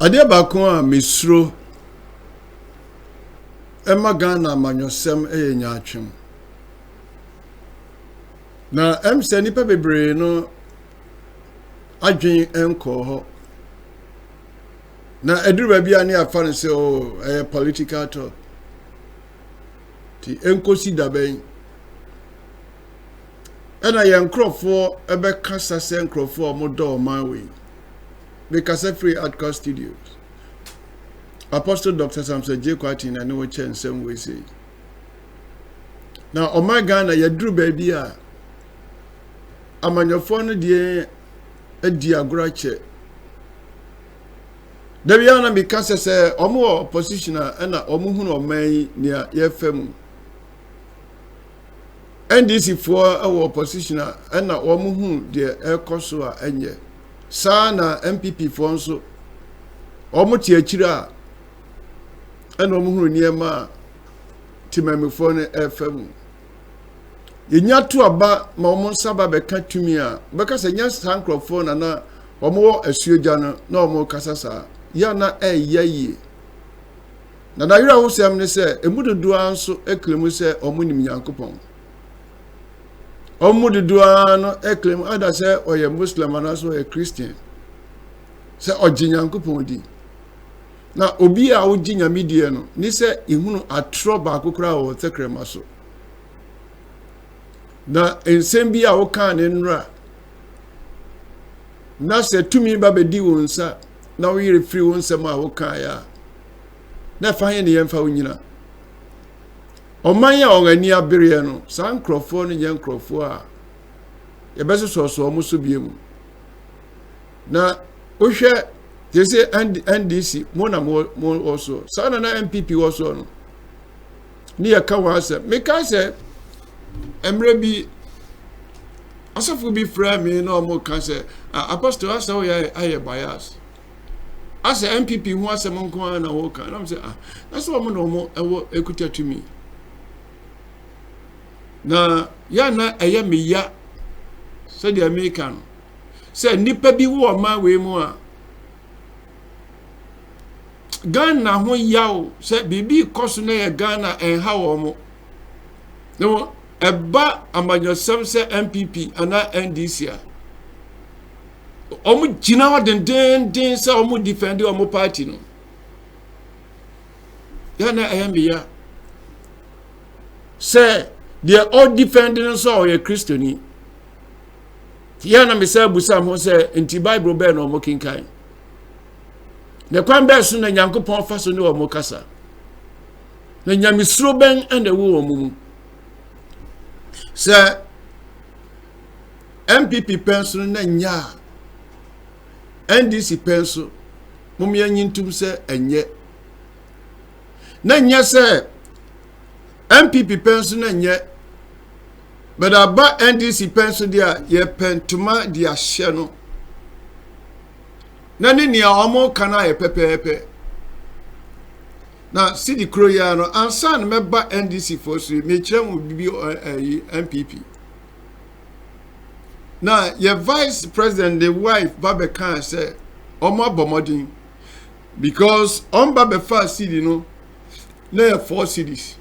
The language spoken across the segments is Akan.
Ade baako a mesuro Ghana amanyɔsɛm nya atwem. Na emse nipa bebree no adwen enko ho. Na eduru ba bia ne afa ne se political talk. Ti enkosi daben. Ena ye nkrofo ebe kasa se nkrofo omodo man we. Because free Adkwart Studios. Apostle Dr. Samson J. Kwatin and no chen same way say. Now, Ghana yadru baby a amanyofo no de edi agorache. Debiana because say omo opposition na omo hu no man nia yefam. NDC for our opposition na omo hu de ekoso a enye. Sa na MPP for nso omo ti akira ana omo hu niema timamifo ne FM. Yenya to aba ma omo saba be ka tumi a beka se nya sankrofo na omo asuogya no na omo kasasa ya na eyayi na da yira wo sem ne se emudodo anso eklemu se omo nim Nyankopon omudodo ano eklemu ada se oye Muslim na so oye Christian se oji Nyankopon di na obi a oji nyamedie no ni se ihunu atro ba akokora wo tekrema so na ensem bi a wo kan ne nra na se tumi ba bedi wo nsa na wo yire free wo nsem a wo kan ya na fa he ne yemfa wo nyina oman ya ongani abere no san krofo no yen krofo a yebeso so omo so biemu na ohwe they say NDC mona mo also sana na MPP also no ni ya ka wa se me ka se emre bi asafu bi fra me no mo ka se apostle asa wo ya aye bias asa MPP hu asa mo nko na wo ka na me se na so mo no mo ewo ekuta tumi na ya na eye me ya so the American say nipa bi wo ma we mu a Ghana ho yaw say bibi koso na ye Ghana enha wo mo no eba amanyosem say MPP ana NDC a omo gina wa den say omo defend omo party no ya na eye me ya say they all defending so ye Christiani ya na me say busa mo say anti Bible be no mo kinkan ne kwan be so na Nyankopon fa so ne o mo kasa na nyamisro ben ende wo mu say MPP penso na nya NDC penso mum ya nyintum say enye na nya say MPP penso na nye but aba NDC penso dia ye pentuma dia hye no na ni a omo kana ye pepepe na sidi kroya no ansan meba NDC for so me kyerem bibi MPP na ye vice president the wife Babeka say omo abomodin because on Babefa city no na 4 cities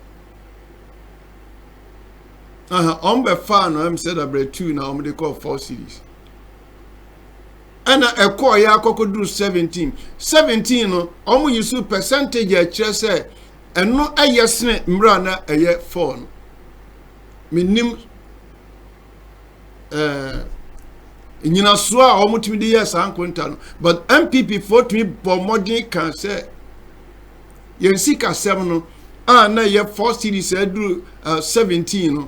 on Babefa no am said about 2 now they call 4 cities and a call ya kokodu 17 no omo use percentage a kire say eno ayesne mra na eye 4 no minim nyina so a omo timi de yes an kwenta no but MPP for to bomodin can say yensika 7 no na ye 4 cities edu 17 no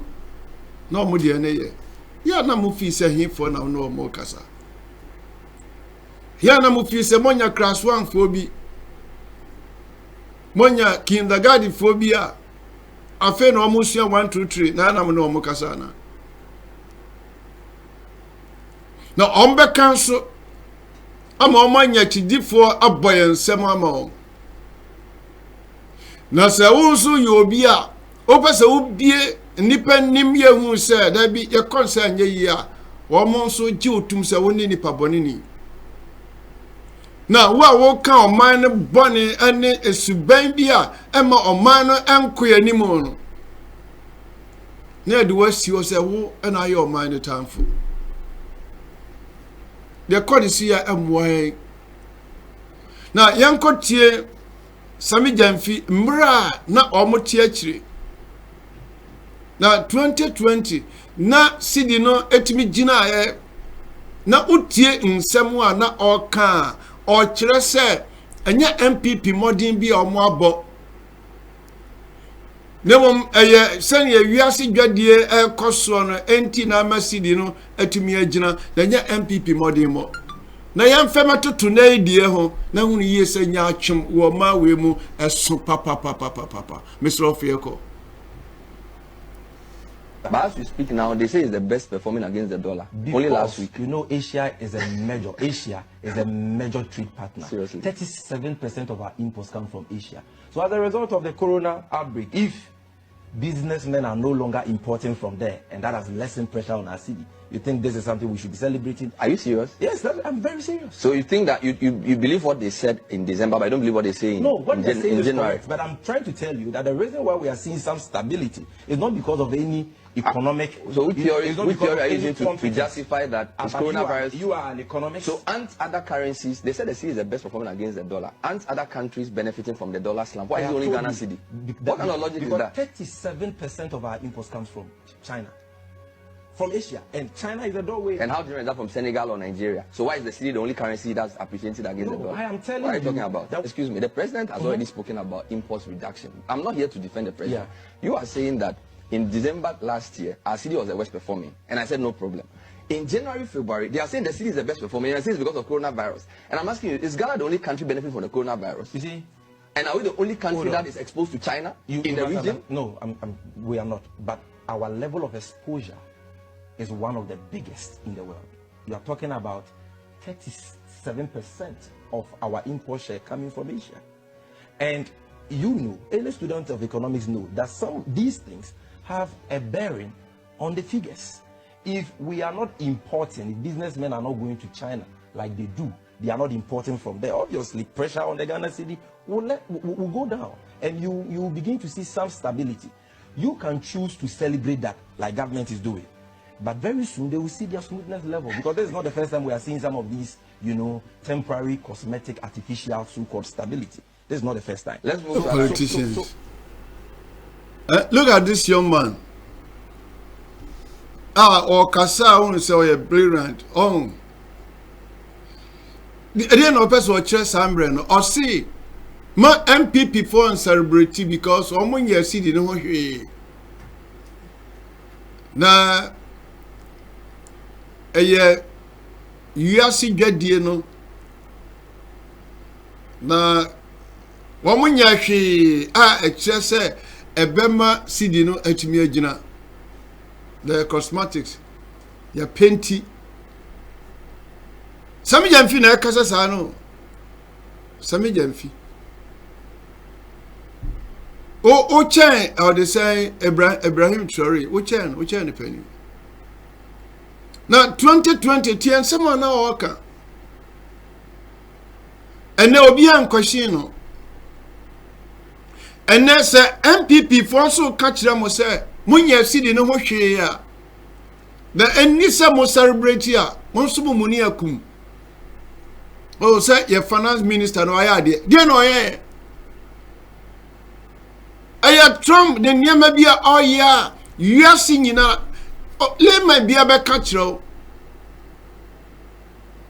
no mo de na ye ya na mo fi say hin for na no mo kasa ya na mo fi say monya class 1 for bi monya kindergarten for bi a afa na mo sua 1 2 3 na mo no mo kasa na ombe kanso ama omanya chidifo aboyensem ama na se wonso yobi a opese ubie nipa nim ye hu se da bi ye concern ye yi a wo monso ji otum se woni nipa bonini na wo ka oman no bone ane esuban bia ema oman no enkoyanimo no na de wasi o se wo na aye oman no tamfo de kodisi ya amwai na yankotie sami jamfi mra na omotie akire na 2020 na sidi no etimi gina aye na utie nsem a na oka o kire se enye MPP modern bi omo abo nemom eye sen ye wiase dwadie ekoso no enti na masidi no atumi agina na nya MPP modern mo na yamfema tutu na idie ho na hunu yie se nya atwem wo ma we mu eso papa Mr. Ofieko. But as we speak now, they say it's the best performing against the dollar. Because, only last week. You know, Asia is a major trade partner. Seriously. 37% of our imports come from Asia. So as a result of the corona outbreak, if businessmen are no longer importing from there, and that has lessened pressure on our city, you think this is something we should be celebrating? Are you serious? Yes, I'm very serious. So you think that you believe what they said in December, but I don't believe what they say in, what they're saying in is January. Correct, but I'm trying to tell you that the reason why we are seeing some stability is not because of any economic. So which theory are you using to justify that it's coronavirus? You are an economist. So aren't other currencies, they said the cedi is the best performing against the dollar. Aren't other countries benefiting from the dollar slump? Why is it only Ghana cedi? What kind of logic is that? 37% of our imports comes from China. From Asia, and China is the doorway. And how different is that from Senegal or Nigeria? So why is the cedi the only currency that's appreciated against the dollar? I am telling what are you you talking about? Excuse me, the president has already spoken about imports reduction. I'm not here to defend the president. Yeah. You are saying that in December last year, our cedi was the worst performing, and I said no problem. In January, February, they are saying the cedi is the best performing, and I say it's because of coronavirus. And I'm asking you, is Ghana the only country benefiting from the coronavirus? You see? And are we the only country that is exposed to China in the region? No, we are not. But our level of exposure is one of the biggest in the world. You are talking about 37% of our import share coming from Asia. And you know, any student of economics know that these things have a bearing on the figures. If we are not importing, if businessmen are not going to China like they do, they are not importing from there, obviously pressure on the Ghana cedi will go down, and you will begin to see some stability. You can choose to celebrate that like government is doing, but very soon they will see their smoothness level, because this is not the first time we are seeing some of these, temporary, cosmetic, artificial, so-called stability. This is not the first time. Let's move to politicians. Look at this young man. Or Kasa, I say, brilliant. The end of person or chess umbrella or see my MPP for celebrity because when you see the no na you see get no na when you see a chess a bema CD no etimi agina the cosmetics ya painty Sami jamfi na kasa sa no Sami jamfi o chen or they say Ibrahim Traore o chen the penny now 2020 tien someone na oka and na obi an question no and na say MPP for so catch them say munya sidi no ho hwe ya na enisa mo celebrate ya mo so mo ni akum. Oh, say your finance minister no ayade. Dey no ye. Aya Trump the nyama bia oya. Yuasi nyina. Le man bia be catch ro.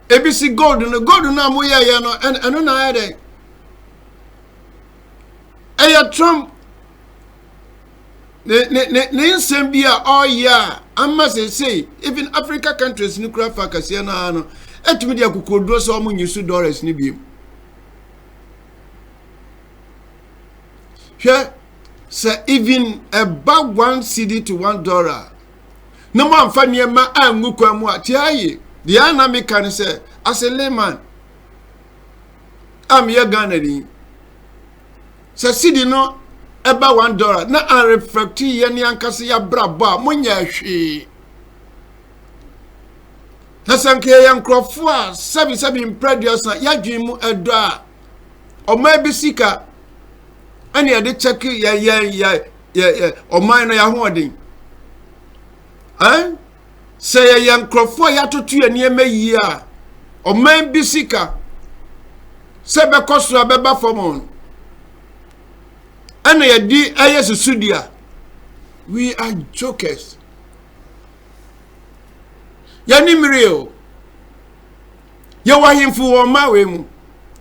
ABC gold na mo ya no eno na ayade. Aya Trump ne nsem bia oya. Amma say even Africa countries nuclear focus ya na no. Etumi dia kukodo so omo nyisu dollars ni biem. Here say even about 1 cedi to $1. No man fa niema angu kwa mu ati aye. The anami can say as a layman am ye Ghana ni. Say cedi no about $1 na an reflect ye ni ankase ya brabo a munya hwe. na sanke yan krofo a sabi impredious na ya dwen mu edo a oma bi sika ani ade check ya oman no ya hoodin say yan krofo ya totu eniema yi a oman bi sika sebe koso abeba formon ana ya di ayesusudia. We are jokers. Yani mreo. Yawa himfu wa mawe mu.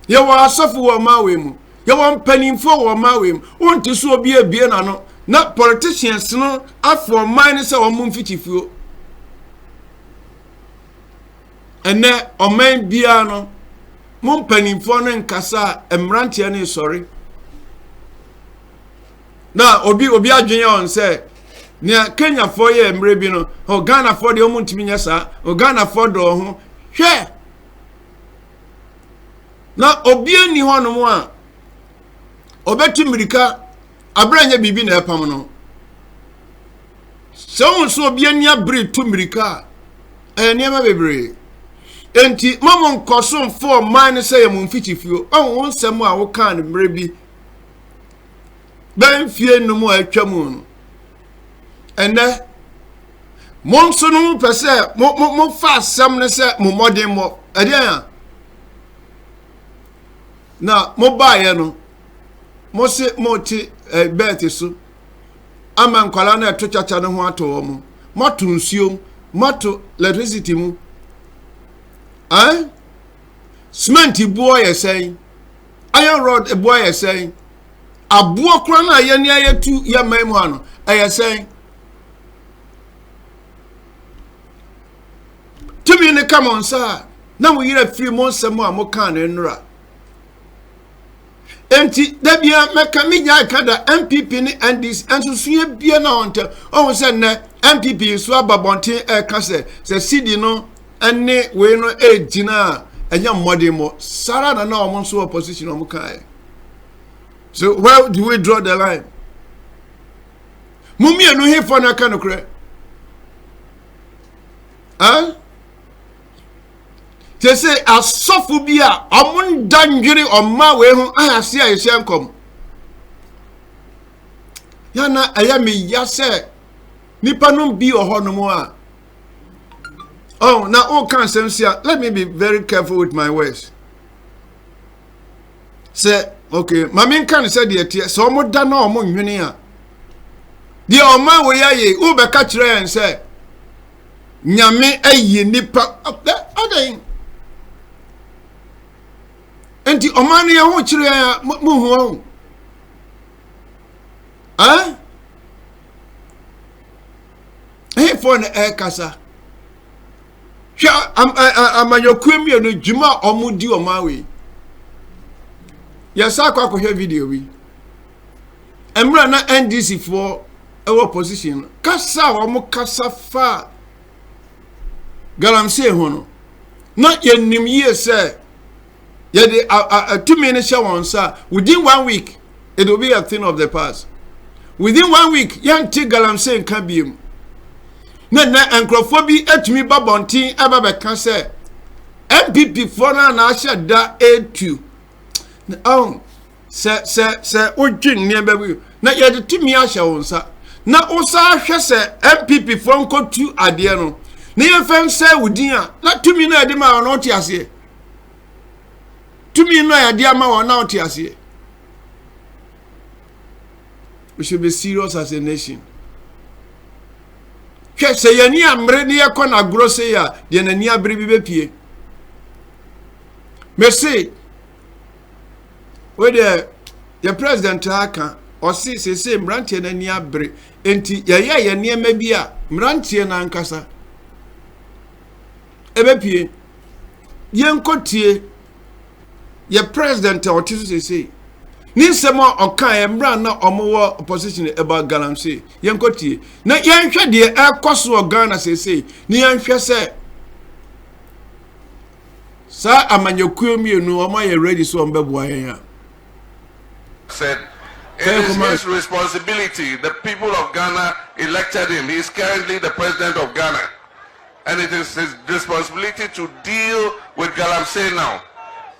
Yawa asafu wa mawe mu. Yawa mpanimfo wa mawe mu. Wonte so obi abie na no. Na politicians no afọ man se wo mumfitifuo. Ene oman bia no mumpanimfo no nkasa emrantie ne sorry. Na obi adwen on say nia Kenya for ye mre bi no o Ghana for de omuntimi nya sa o Ghana for do ho hwe na obi ani hono mo a obetu mirika abranya bibi na epam no so obi ani abre tu mirika niam bebre enti mamo nkoso for man say ye mumfitifuo on nsem a wo kan mre bi ben fie no mo atwamu ene monso no pese mo fa sam ne se mo modern mo adia na mo baaye no mo se mo ti bet so ama nkwala na to chacha ne ho ato mo moto nsuom moto electricity mu cement buo ye sei iron rod buo ye sei abuo kra na ye ne ayetu ye maimu ano ye sei tumi ne come on sir na mo yire free mo nsem a mo kan ne nura enti da bia meka minya kada MPP ni NDC enso suye bia na onte o se ne MPP so ababonten ka se CD no ene we no ejina enya mmode mo sara na o nso opposition o mo kai. So where do we draw the line? Mummy no he for na kan okre they say asofu bia omun danjiri omma we hu ahase ayese nkom yana ayame yase nipa no bi ohonom a oh na all can sense. Let me be very careful with my words. Say okay mami kan say de tie so omo da na omo nwene a de omma we yaye u be ka kire en say nyame ayi nipa adan enti omani ya ho kire ya muhu for na kasa hwa amanyokwemi no djuma omudi omawe ya sa kwa hwe video wi emra na NDC for our position kasa omo kasa fa Galamsey hono na yenim ye say yeah, the 2 minutes show within 1 week it will be a thing of the past. Within 1 week, young T Galamsey can be na encrophobi etumi babontin ababe kan say MPP for na asha da A2 se odwin ne babu na ye de tumi asha wonsa na osa hwe se MPP for nkotu ade no na ye fem say wudin a na tumi na de ma no ti ase tumi no ya dia ma wona oti ase. We should be serious as a nation. Ke se yani amre ne yakona grose ya de nani abre bi bepie merci we the president aka o se mrantie nani abre enti ye niema bi a mrantie na nkasa ebepie yenkotie ye president otisu se ni nsemo okan emra na omowo opposition about Galamsey yenkotie na yenhwe de ekoso organa se ni yenhwe se sa amanyokuemienu omo ye ready so ombeboa yen said it is his responsibility. The people of Ghana elected him. He is currently the president of Ghana. and it is his responsibility to deal with Galamsey now.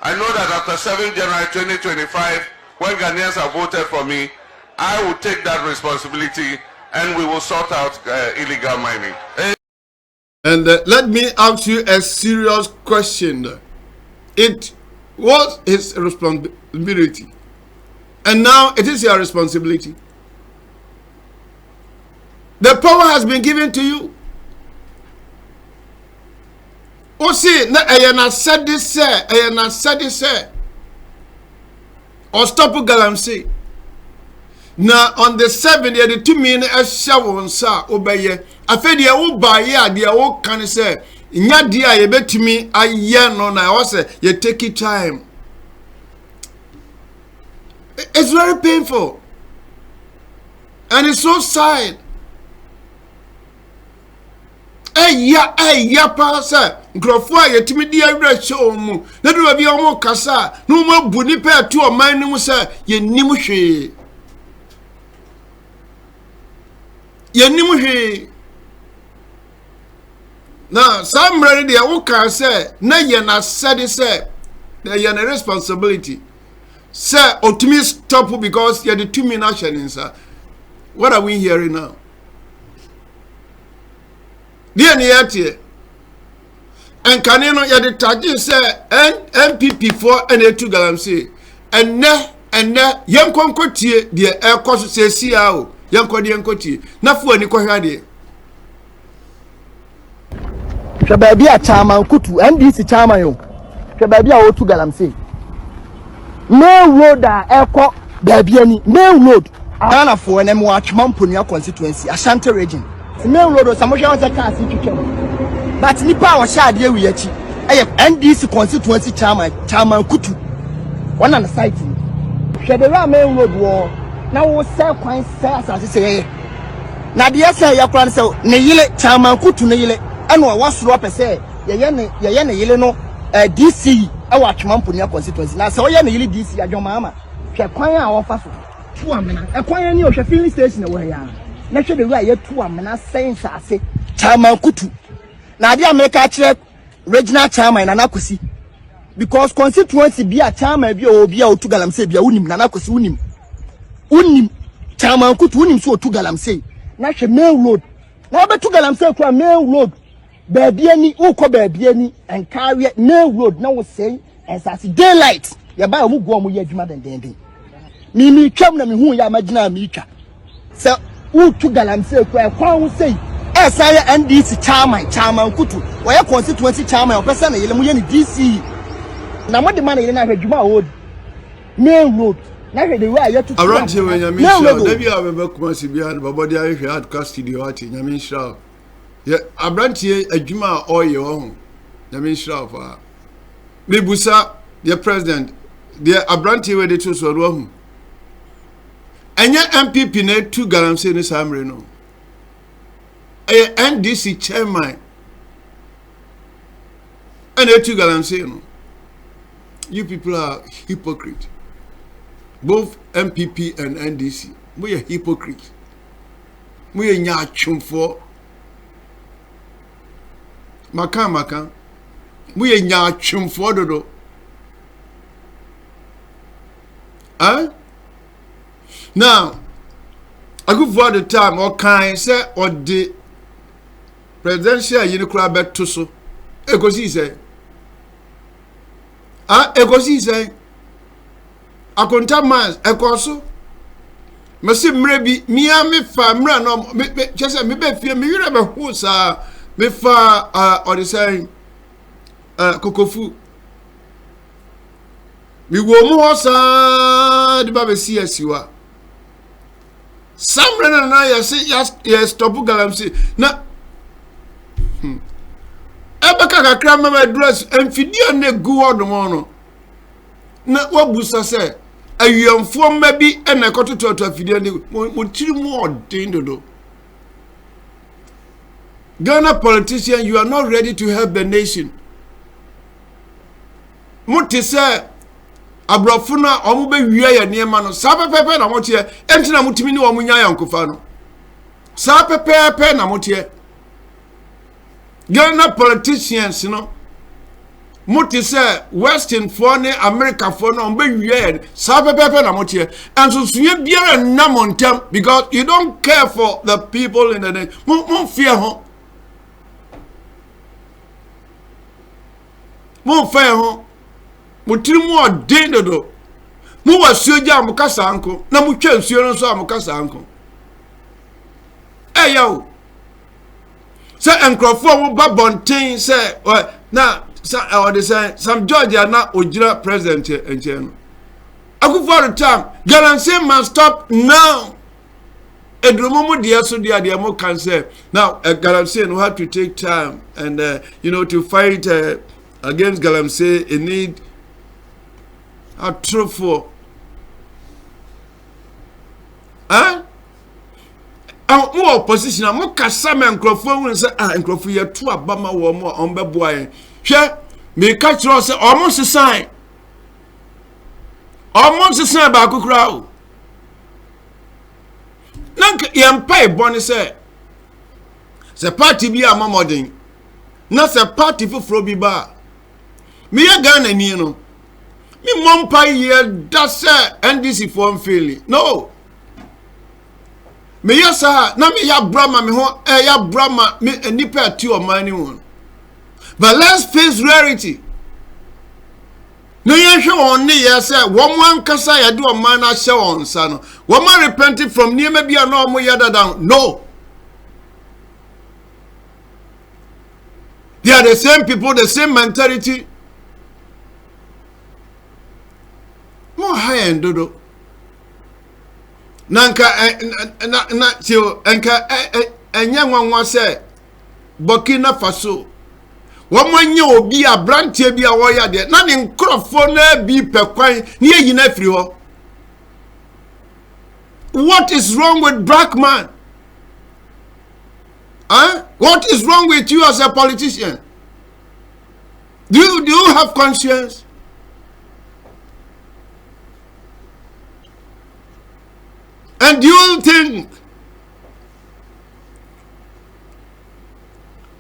I know that after 7 January 2025, when Ghanaians have voted for me, I will take that responsibility and we will sort out illegal mining. And let me ask you a serious question. It was his responsibility, and now it is your responsibility. The power has been given to you. O see, na ayana said this, or stop Galamsey. Now on the 7th, the 2 men a shower sa obeye. I fed ya uba ya dia o can say, nya dia ye betimi aye no na o say you take it time. It's very painful. And it's so sad. Ya pa say nkrofo aye timi dia wra show mu. Na do bia o kasa, no mo bu ni pa to o man ni mu say ye nim hwe. Now, somebody there who can say, na yena said it say, there yena responsibility. Sir, ultimately stop because you're the 2 men action, sir. What are we hearing now? Dear Niati, and can you know you're the target, say, MPP for NA2 Galamsey, and young concotier, the air cost say, see how. Yankodi yankoti na fu ani ko hwade hwe baabi a chairman kutu NDC chairman yo hwe baabi a otu Galamsey main road a ekọ baabi ani main road ana fo na mo atwema mponia constituency Ashanti region main road so mo hwe on say car si twetwem but nipa a wo sha ade awi achi NDC constituency chairman kutu one on the site hwe the main road wo na wo say kwan say asase say na de say ya kwan say ne yile chairman kutu ne yile eno wa soro pese ye ne yile no DC e wa twemamponia constituency na say oye ne yile DC adwo Mahama hwe kwan a wo fa so tu amena e kwan ni o hwe filling station e wo ya na hwe de ru a ye tu amena sense ase chairman kutu na de America kire regional chairman na nakosi because constituency bi a chairman bi obi a otu Galamsey bi a unim na nakosi unim chairman kutu unim so otu Galamsey na hwe main road na obetu Galamsey kwa main road baabi ani ukọ baabi ani and carry main road na wo say as daylight ya ba mu go mu ye adwuma dendenden mi twam na mi hu ya magina mi twa se utu Galamsey kwa kwan wo say ya NDC chairman kutu wo ya constituency chairman o pesa na yele mu ye ni DC na mo de man yele na adwuma o main road na hwe de wa ya tutu around here when you show da bia be kuma si bia na body ahwe Adkwart Studios ati nyame show ye abrantie adwuma oye ho nyame show fa me busa the president the abrantie we de to so ro ho enya MPP na tu Galamsey ni samre no NDC chairman and tu Galamsey no. You people are hypocrite. Both MPP and NDC. We are hypocrites. We are nyachumfo. Maka. We are nyachumfo dodo. Now, I go for the time or kind say or the presidential unicra bet to so. Ekosi say. Ekosi say. Akonta man ekoso mesi mrebi mia me fa mra no chese me be fie me wira be hu sa me fa or the say kokofu mi wo mu ho sa de ba be si asiwa samre na ya stop Galamsey na ebaka kakra ma address emfidie na gu odomo no na wabusa se ayuamfo mma bi na ekototo afidie ne mo tiri mu odin dodo. Ghana politicians, you are not ready to help the nation. Muti se abrofuna omu be wiya ya niema no sa pepepe na motie enti na mutimi ni omu nya yankofa no sa pepepe na motie Ghana politicians, you know, Muti say Western for America for no be weird. Sabe pepe na muti. And so you be a namontem because you don't care for the people in the day. Mon fear ho. Mon fear ho. Muti mo dendo do. Mu wasuja amukasa anko. Na mu twa nsuo no so amukasa anko. Eh yo. Say enkrofo mo babonten say na or they say some Georgia na ojira president enche. For the time Galamsey must stop now. Edromomo dia so dia mo can say now Galamsey will have to take time and you know to fight against Galamsey. It need a truthful more opposition mo kasa me enkrofo won say enkrofo ye to abama wo mo on beboa hwe me ka kiro say omo sesan ba kokura o nanka yempa ebone say party bi amamodin na say party foforo bi ba me ye Ghana ni no me mompa ye da say NDC for fail no me yasa na me ya brama me ho ya brama me nipa ati o mani won. But let's face reality. No ye hwe on ne ye say wo mo ankasa ya de o man na hye on sa no. Wo ma repented from niema bia na o mo yada down. No. They are the same people, the same mentality. Mo high and dodo. Nanka na tio enka enya nwanwa se Burkina Faso womanye obi abrantie bi a wo ya de na ne nkrofo na bi pekwan ne yina afiri ho. What is wrong with black man? What is wrong with you as a politician? Do you have conscience? And do you think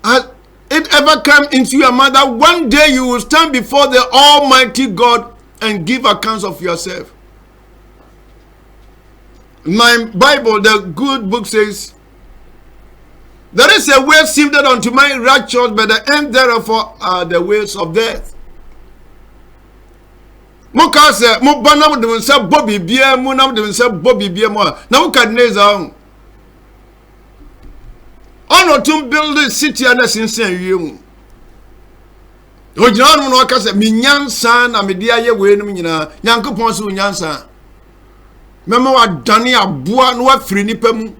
has it ever come into your mind that one day you will stand before the Almighty God and give accounts of yourself? My Bible, the good book says, there is a way seemed unto my righteous, but the end thereof are the ways of death. Moka se mo bana mo de se Bobby bia mo na mo de se Bobby bia mo na mo kadneza on ono to build the city and sinsen wiem ojina no ka se minyansa na me dia ye we num nyina Nyankopon so nyansa mema wa dane aboa no wa firi nipa mu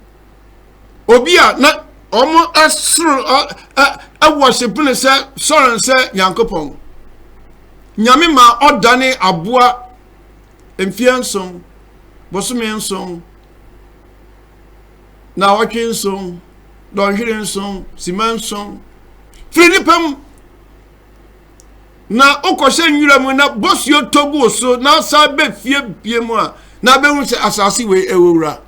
obi a na omo asro a worship ne se soren se Nyankopon Nyame ma odane aboa emfianson bosumenson na watwenson donhwerenson simanson finipam na okose nwura mu na bosio togu so na sa be fie bie mu a na be hu se asase we ewura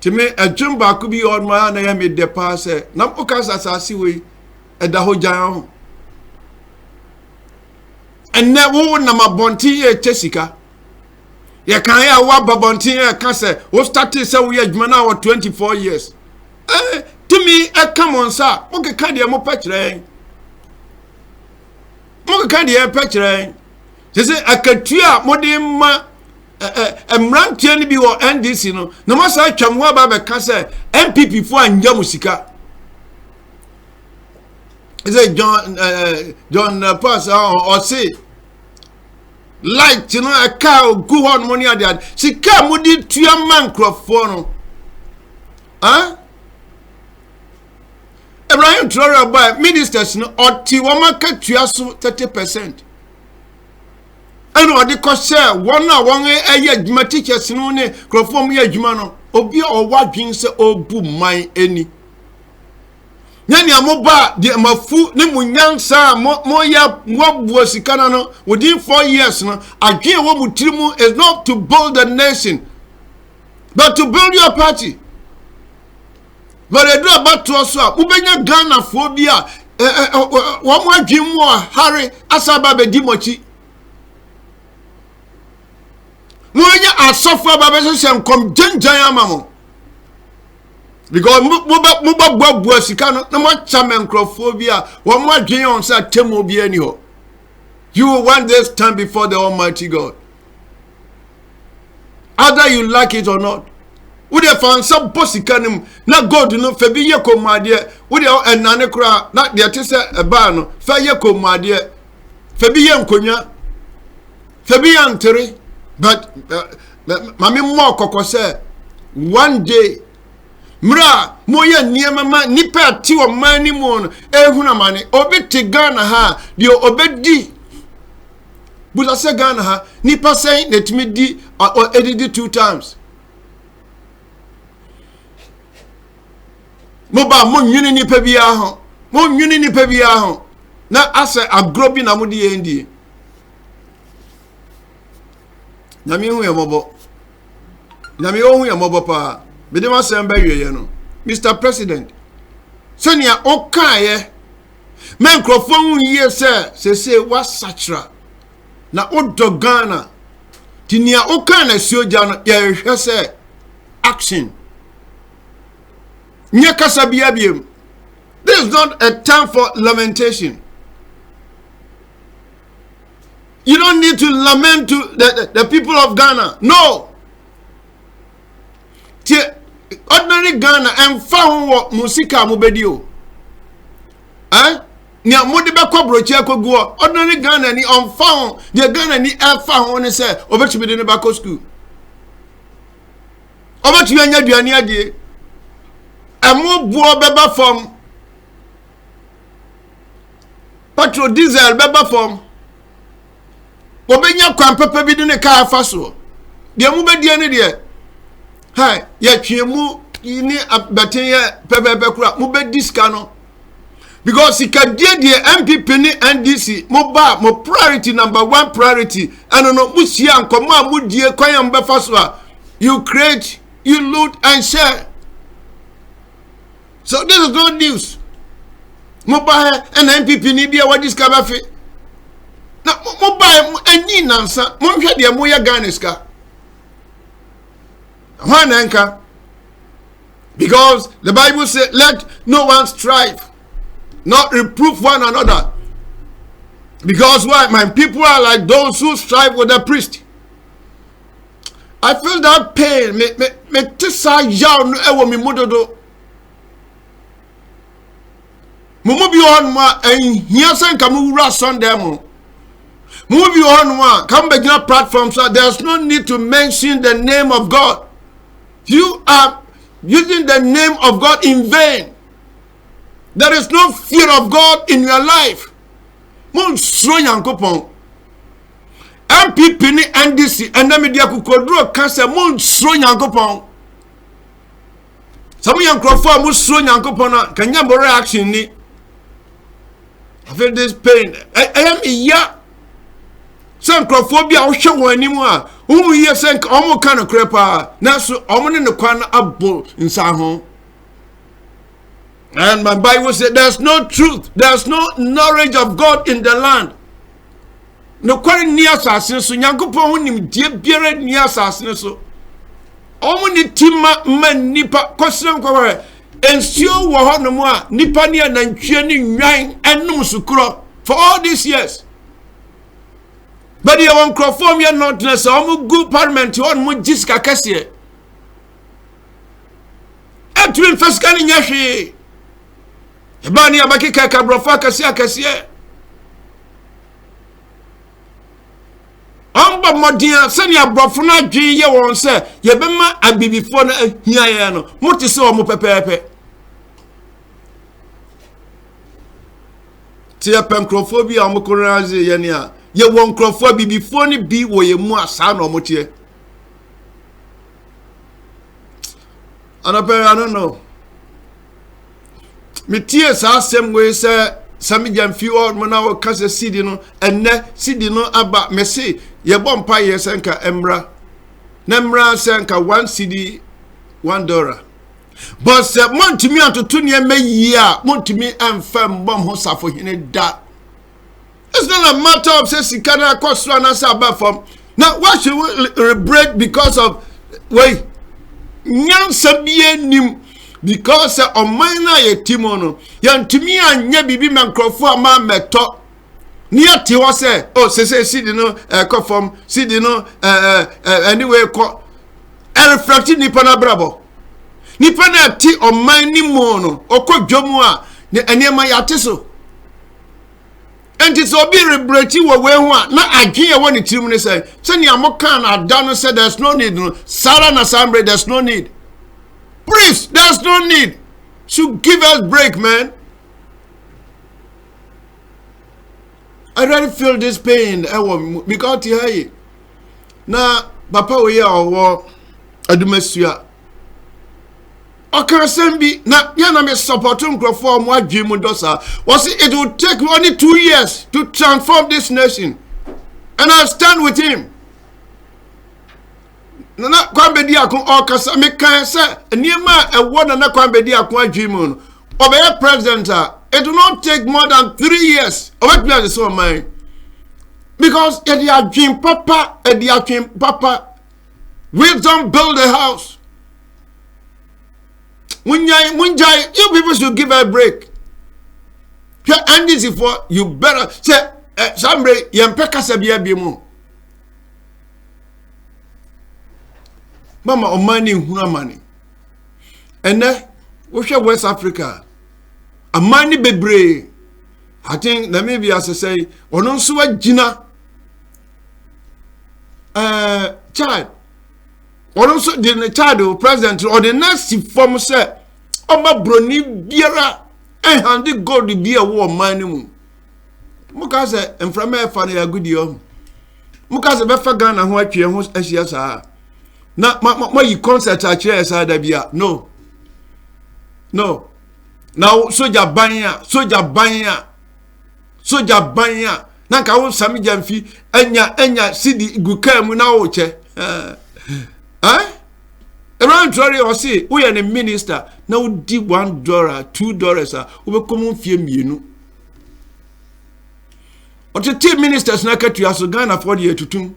time adwumba ko bi odma na ya me de pa se na okasa asase we eda ho jan ho and never na mabonti e chesika ye kan ya wa babonti e kan se wo started se we adwuma na wa 24 years to me come on sir mo ke kan de mo pekire mo kan de pekire je se akatua mo de ma emrantie ni bi wo NDC no na mo sa twam ho ba be kan se MPP fo anja musika is it John Pass or say light you know a car go on money at that she come with it to your man microphone Ibrahim Traore by ministers no or Tiwama Katuasu 30%. And what the cost share one a teachers no ne crofom ye jumano obi or what drinks obu my any. Nyani amoba de mafu ne munyansa mo ya wabu sikana no within 4 years no adwe wo mutirimu is not to build a nation but to build your party. but they do about to us ubenya Ghana phobia one more dream more Harry asaba be dimochi Moya asofo babese sem kom jenjan amamo because muba bobu asika no na mo chamen crophobia one more dream on say temo bi ani ho. You will one day stand before the Almighty God. Either you like it or not. Would you find some possicanim? Not God, no, Fabi Yako, my dear. Would you and Nanakra, not the Atisa, a barn, Fayako, my dear. Fabian Konya, Fabian Terry, but Mammy Moko say, one day, Mra, Moya near Mamma, Nipper, Tio, Mani Mon, Ehunamani, Obet Tigana ha, the Obedi. But I say Ghana ha nipa saying that me di or edit 2 times. Moba mon yuni ni pebia ho. Mon yuni ni pebia ho. Na ase agrobi na mudi endi. Na mi hu yamobo. Na mi hu yamobo pa. Be de ma semba wiye no. Mr. President. Senia okaye. Men krofon ye se was sachra. Na odo Ghana tinia oka na sioja no ya hwe se action nya kasa bia biem. This is not a time for lamentation. You don't need to lament to the people of Ghana. No. Ordinary Ghana and found musika mubedio. Nia modi be kwabrochi akoguo ordinary Ghana ni on found the Ghana ni alpha won say obetumi de ne ba ko school obetumi anya duane ade emo buo beba form petrol diesel beba form obenya kwan papa bi de ne car faso de mu be die ne de hai ya twemu ni abaten ya pepe kura mu be diska no. Because he can get the MPP ni NDC, mo priority number 1 priority. And no musia and koma mudie kwaya mbefaswa. You create, you loot and share. So this is not news. Mo buy and MPP ni bia what this kabafe. Na mo buy any nansa, mo hwe de mo ya Ganiska. Wananka. Because the Bible said, let no one strive. Not reprove one another. Because why? My people are like those who strive with the priest. I feel that pain. Me tisa yaw no ewo mi mododo. Mumu bi on ma ehia sen ka mu wura Sunday mo. Mumu bi on ma come begin platform so there's no need to mention the name of God. You are using the name of God in vain. There is no fear of God in your life. Mon so yankopon. MPP ni NDC and the media kukodro cancer mon so yankopon. Some yankrofo mo so yankopon can you reaction ni. I feel this pain. I am iya. Some crophobia o hwe won anim a wo ye sen omo kan krepa na so omo ne kwan abo nsa ho. And my Bible said there's no truth, there's no knowledge of God in the land. No kwari ni asase so Nyankopon honim die biere ni asase so. Omo ni tima man nipa kwasem kware ensuo wo ho no mu a nipa ne anantwie ni nwan enum sukuro for all these years. But you won't conform your notness omo good parliament on mu jiska kase. Atwin faskani nyahwe. Ebani abakika kabrofa kase. Amba modia sani abrofo na dwe ye won se ye bema abibifo na ahia ye no muti se o mo pepepe ti penkrofobia o mo koraze ye ne a ye won krofo abibifo ni bi wo ye mu asa na o mo tie anape I don't know me tie sa asem we se sami jamfi o mo na wo kase sidi no enne sidi no aba me se ye bompa ye senka emra na emra senka 1 cedi $1 But say montimi atoto ne ma yi a montimi amfam bom ho safo hene da. It's not a matter of say sikana kwasro na say abafom. Now why should we break because of wait nyansa bie nim because on na ye timono yantimi anya bibi mankrofo ama meto near ti wo say oh say see no kofom see no anyway ko reflecting nipa na brabo nipa na ti on ni mono okodwomu a enema yate so and it's obi rebreti wo we ho a na adwen ye woni tirim ne say ne amoka na ada no say there's no need no Sarah na Sambre there's no need. Please, there's no need. So give us break, man. I really feel this pain. Because here, now, Papa, we are Adumesia. Okay, Sembi, now, Yana me supporting for what Jim Dosa. Was it will take only 2 years to transform this nation. And I stand with him. Na kwambedi akon okasa me kan se niema ewo na kwambedi akon adwimu no obey president it will not take more than 3 years obey the so man because edi adwin papa we don't build a house munjai you people should give a break and this is for you better say Sambre yempeka se bia mu Mama omani huna mani. Ene we share West Africa. Amani bebre. I think Namibia as say ono nso agina child. Ono nso the child president or the next form say oma broni biara handi god bia wo mani mu. Muka say emframa fa na ya gudio. Muka say be fa Ghana ho atwe ho ahia saa. Na you concert at your side no. Now soja banya. Na ka wo sami jamfi enya sidi guka mu na wo che. Around Tory or say we are a minister na wo di $1 $2 wo be komo fie mienu. O te ministers na ka tuaso Ghana for the tutum.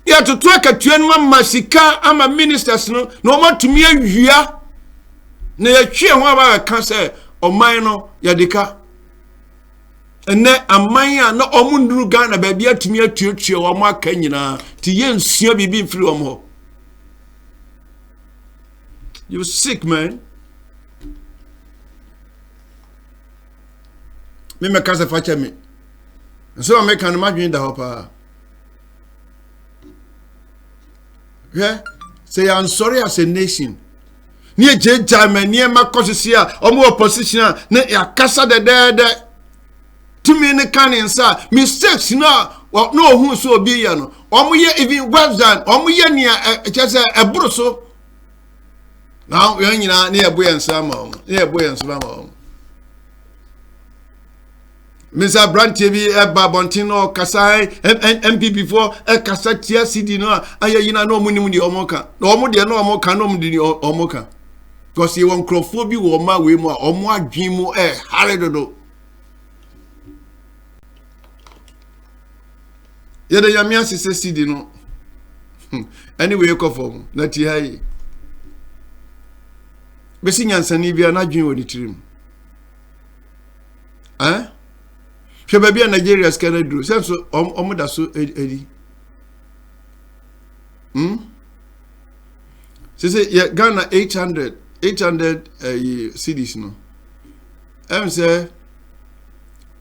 Ya to track a tuanwa masika ama ministers no want to me awia na ya twe ho aba ka say oman no ya deka ene amanya na omunduru Ghana ba bia tumi atuatue wo ma aka nyina ti ye nsua bibi mfiri wo mo. You sick, man. Me me kasa fa chemi so me kan imagine da hopa. Yeah, say I'm sorry as a nation. Near J-Time near my Cossia, or more opposition, near Casa de Dede. To me in the cannon, sir. Mistakes now, or no who so be yano. Or we even worse than, or we near just a brusso. Now we're near Boy and Samo, near Boy and Samo. Mr. Brand TV, Babontino, Kasai, MP before, Casatia City, no, I no money omoka. No more, no more canon omoka. Because you won't crophobia or my way more or more dream or harrido. Yet the Yamias is a city, no. Anyway, you call for that ye. Bessing and Sanibia not dream with the trim. Eh? She baby in Nigeria can do. So omoda so edi. She say yeah Ghana 800 cities no. Say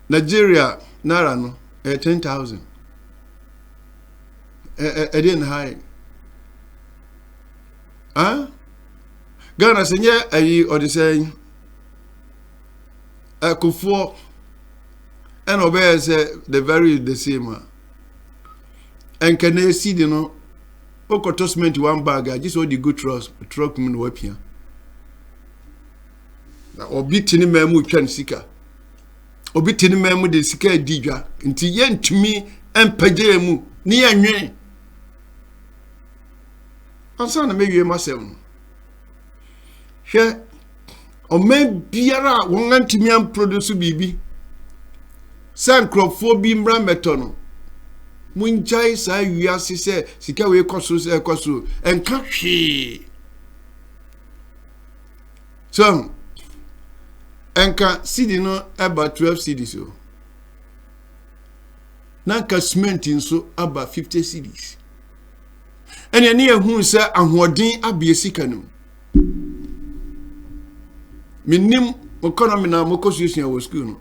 Nigeria naira no 10,000. Didn't high. Ghana say yeah or the saying Kufuor and obey say the very the same. And can they see the no? Oko tosment one bag. I just all the good truck me no here. Na obi tini memu twan sika. Obi tini memu de sika edidwa. Nti yentumi empagye mu ni anwen. Ansa na mewie masem. hwɛ ɔman biara a wɔn antimi am produce bibi sɛ nkrɔfoɔ bi mbra mɛtɔ no munjai saa wiase sɛ sika we kɔso sɛ kɔso enka hwee so enka cedi no aba 12 cedis o nanka cement nso aba 50 cedis ene ne ehun sɛ ahoɔden abie sika no minim economy na mokɔsuasua wɔ school no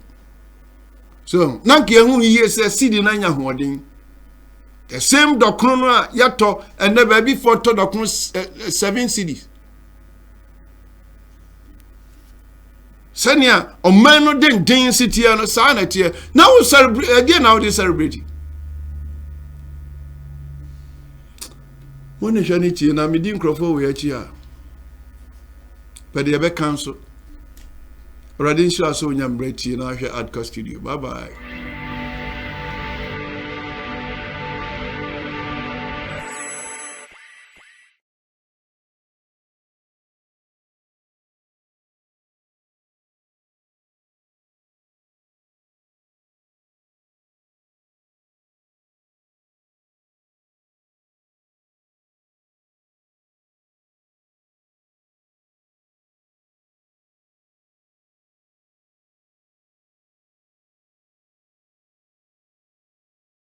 so nanka ehun yie sɛ cedi na nya ahoɔden the same document no yato and never before to document 7 cedis senia o man no den city no sa na tie now celebrate again now they celebrate when you shani tie na me din crofo we achi a but they be cancel already sure so nyambre tie na hwe Adkwart Studio bye bye.